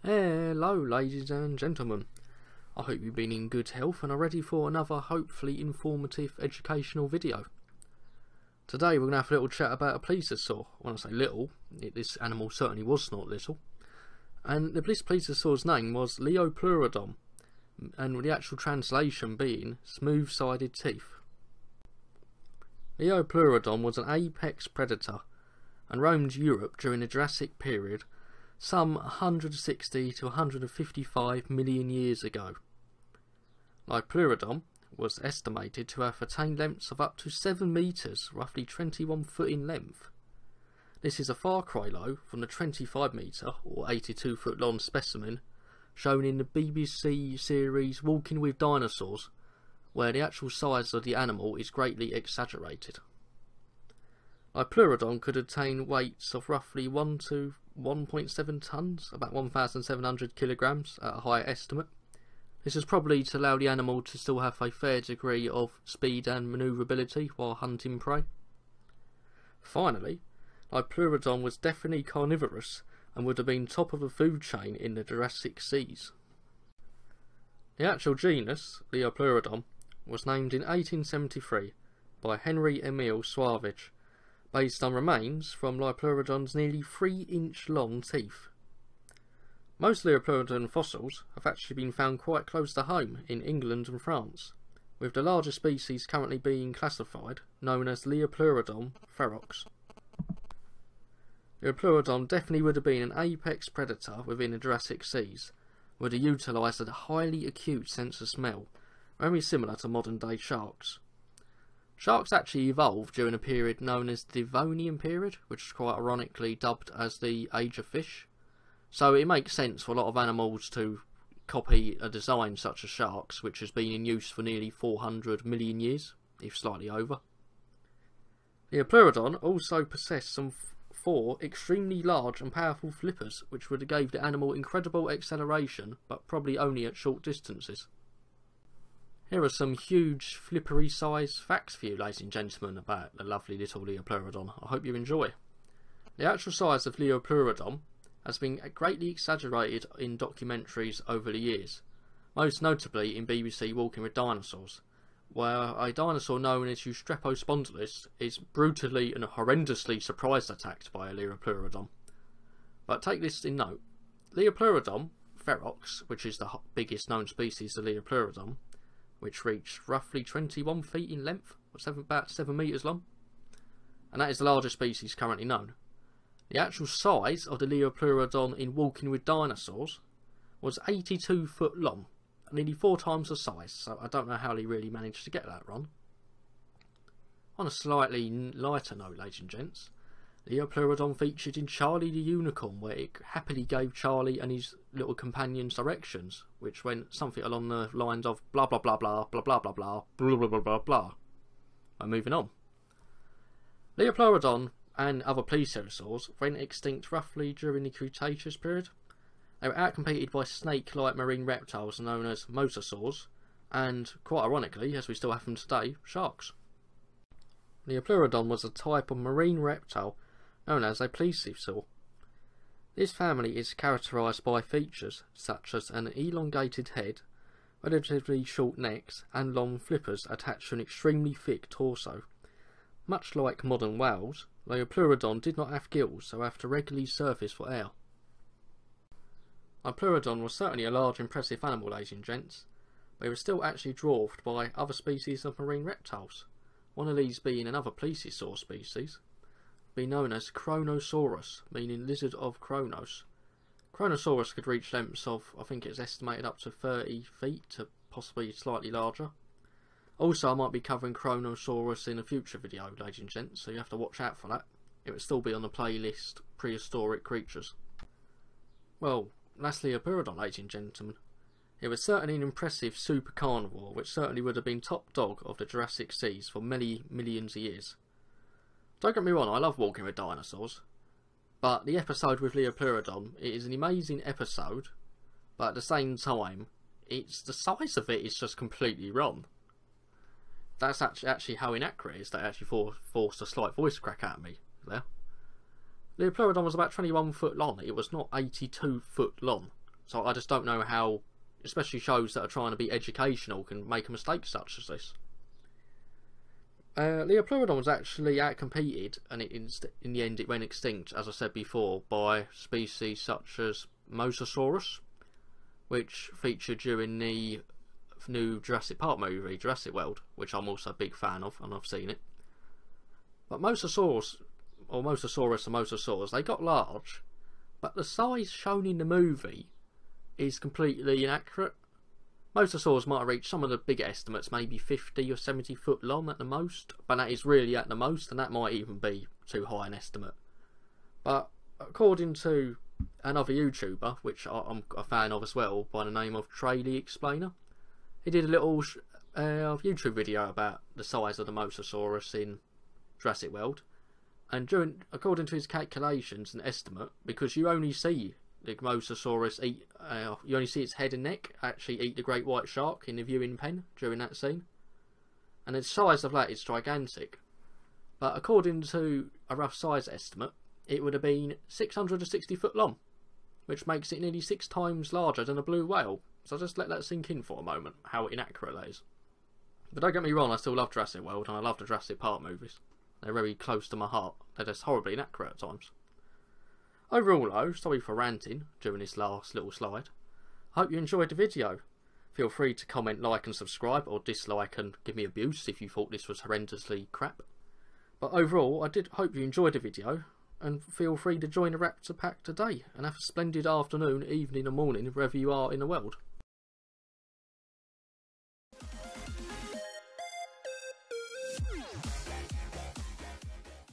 Hello ladies and gentlemen, I hope you've been in good health and are ready for another hopefully informative educational video. Today we're going to have a little chat about a plesiosaur. When I say little, this animal certainly was not little. And this plesiosaur's name was Liopleurodon, and the actual translation being smooth-sided teeth. Liopleurodon was an apex predator and roamed Europe during the Jurassic period some 160 to 155 million years ago. Liopleurodon was estimated to have attained lengths of up to 7 metres, roughly 21 foot in length. This is a far cry low from the 25 metre or 82 foot long specimen shown in the BBC series Walking with Dinosaurs, where the actual size of the animal is greatly exaggerated. Liopleurodon could attain weights of roughly 1 to 1.7 tonnes, about 1,700 kilograms at a higher estimate. This is probably to allow the animal to still have a fair degree of speed and manoeuvrability while hunting prey. Finally, Liopleurodon was definitely carnivorous and would have been top of the food chain in the Jurassic seas. The actual genus, Liopleurodon, was named in 1873 by Henry Emil Suavage, based on remains from Liopleurodon's nearly 3-inch long teeth. Most Liopleurodon fossils have actually been found quite close to home in England and France, with the largest species currently being classified, known as Liopleurodon ferox. Liopleurodon definitely would have been an apex predator within the Jurassic seas, would have utilised a highly acute sense of smell, very similar to modern day sharks. Sharks actually evolved during a period known as the Devonian period, which is quite ironically dubbed as the Age of Fish. So it makes sense for a lot of animals to copy a design such as sharks, which has been in use for nearly 400 million years, if slightly over. Liopleurodon also possessed some 4 extremely large and powerful flippers, which would have gave the animal incredible acceleration, but probably only at short distances. Here are some huge flippery size facts for you, ladies and gentlemen, about the lovely little Liopleurodon. I hope you enjoy. The actual size of Liopleurodon has been greatly exaggerated in documentaries over the years, most notably in BBC Walking with Dinosaurs, where a dinosaur known as Eustrepospondylus is brutally and horrendously surprise attacked by a Liopleurodon. But take this in note, Liopleurodon ferox, which is the biggest known species of Liopleurodon, which reached roughly 21 feet in length, or about 7 metres long, and that is the largest species currently known. The actual size of the Liopleurodon in Walking with Dinosaurs was 82 foot long, nearly 4 times the size, so I don't know how he really managed to get that wrong. On a slightly lighter note, ladies and gents, Liopleurodon featured in Charlie the Unicorn, where it happily gave Charlie and his little companions directions, which went something along the lines of blah blah blah blah blah blah blah blah blah blah blah blah blah. And moving on. Liopleurodon and other plesiosaurs went extinct roughly during the Cretaceous period. They were outcompeted by snake-like marine reptiles known as mosasaurs, and, quite ironically, as we still have them today, sharks. Liopleurodon was a type of marine reptile known as a plesiosaur. This family is characterised by features such as an elongated head, relatively short necks, and long flippers attached to an extremely thick torso. Much like modern whales, Liopleurodon did not have gills, so have to regularly surface for air. Liopleurodon was certainly a large impressive animal, ladies and gents, but it was still actually dwarfed by other species of marine reptiles, one of these being another plesiosaur species, being known as Kronosaurus, meaning lizard of Kronos. Kronosaurus could reach lengths of, I think it's estimated up to 30 feet to possibly slightly larger. Also, I might be covering Kronosaurus in a future video, ladies and gents, so you have to watch out for that. It would still be on the playlist Prehistoric Creatures. Well, that's Liopleurodon, ladies and gentlemen. It was certainly an impressive super carnivore, which certainly would have been top dog of the Jurassic seas for many millions of years. Don't get me wrong, I love Walking with Dinosaurs, but the episode with Liopleurodon, it is an amazing episode, but at the same time, the size of it is just completely wrong. That's actually how inaccurate it is. They actually forced a slight voice crack at me there. Liopleurodon was about 21 foot long. It was not 82 foot long. So I just don't know how, especially shows that are trying to be educational, can make a mistake such as this. Liopleurodon was actually outcompeted, and in the end it went extinct, as I said before, by species such as Mosasaurus, which featured during the new Jurassic Park movie, Jurassic World, which I'm also a big fan of, and I've seen it. But Mosasaurus, or Mosasaurus and Mosasaurs, they got large, but the size shown in the movie is completely inaccurate. Mosasaurs might have reached some of the bigger estimates, maybe 50 or 70 foot long at the most, but that is really at the most, and that might even be too high an estimate. But according to another YouTuber, which I'm a fan of as well, by the name of Traley Explainer, he did a little YouTube video about the size of the Mosasaurus in Jurassic World, and according to his calculations and estimate, because you only see the Mosasaurus eat, you only see its head and neck actually eat the great white shark in the viewing pen during that scene, and the size of that is gigantic. But according to a rough size estimate, it would have been 660 foot long, which makes it nearly 6 times larger than a blue whale. So just let that sink in for a moment, how inaccurate that is. But don't get me wrong, I still love Jurassic World, and I love the Jurassic Park movies. They're very close to my heart. They're just horribly inaccurate at times. Overall though, sorry for ranting during this last little slide. I hope you enjoyed the video. Feel free to comment, like and subscribe, or dislike and give me abuse if you thought this was horrendously crap. But overall, I did hope you enjoyed the video, and feel free to join the Raptor Pack today, and have a splendid afternoon, evening or morning wherever you are in the world.